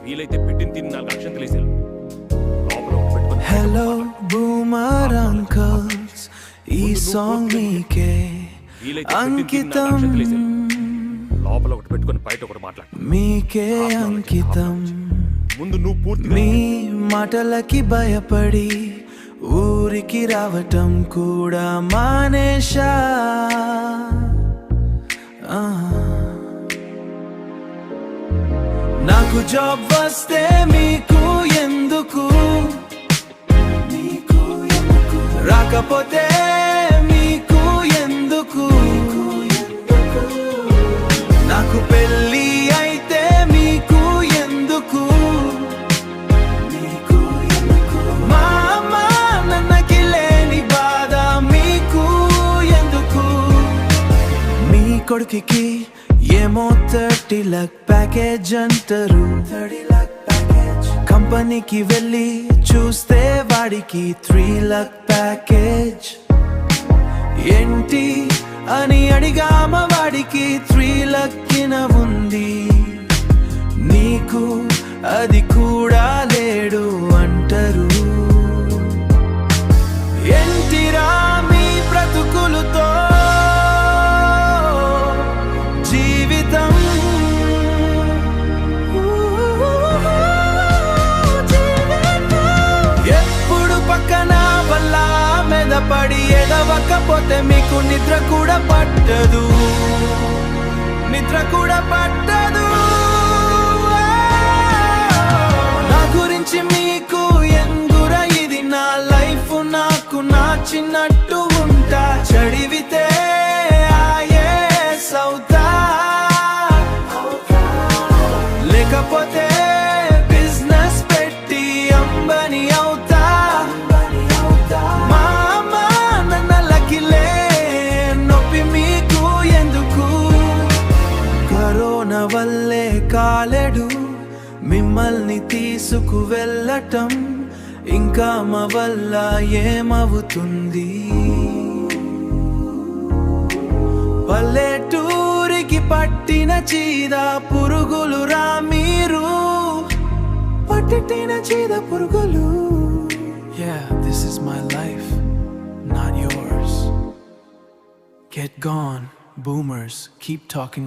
వీలైతే పెట్టిన తిని 4 అక్షంతలు వేసేయాలి. లోపల ఒకటి పెట్టుకొని హలో బూమర్ అంకల్స్ ఈ సాంగ్ మీకే వీలైతే పెట్టిన తిని 4 అంకితం అక్షంతలు వేసేయాలి. లోపల ఒకటి పెట్టుకొని బయట ఒకటి మాట్లాడు. మీకే అంకితం ముందు నువ్వు పూర్తిగా మీ మాటలకి భయపడి ఊరికి రావటం కూడా మానేశా. నాకు జాబ్ వస్తే మీకు ఎందుకు రాకపోతే మీకు ఎందుకు నాకు పెళ్ళి అయితే మీకు ఎందుకు మా అమ్మ నన్నకి లేని బాధ మీకు ఎందుకు మీ కొడుకుకి ఏమో 30 lakh ప్యాకేజ్ అంటారు. కంపెనీకి వెళ్ళి చూస్తే వాడికి 3 lakh ప్యాకేజ్. ఏంటి అని అడిగామ వాడికి 3 lakh ఉంది. నీకు అది కూడా లేడు అంటారు. ఏంటిరా మీ బ్రతుకులతో జీవితం ఎప్పుడు పక్కన వల్ల మెదపడి ఎదవకపోతే మీకు నిద్ర కూడా పట్టదు, నిద్ర కూడా పట్టదు. నా గురించి మీకు ఎందుర ఇది నా లైఫ్ నాకు నచ్చినట్టు ఉంటా. చడివితే అవుతా లేకపోతే బిజినెస్ పెట్టి అంబని అవుతా. మా అమ్మ నన్నలకి లే నొప్పి మీకు ఎందుకు. కరోనా వల్లే కాలేడు మిమ్మల్ని తీసుకు వెళ్ళటం, ఇంకా మా వల్ల ఏమవుతుంది. పల్లెటూరికి పట్టిన చీద పురుగులు రా మీరు, పట్టిన చీద పురుగులు. Yeah, this is my life, not yours. Get gone, boomers. Keep talking.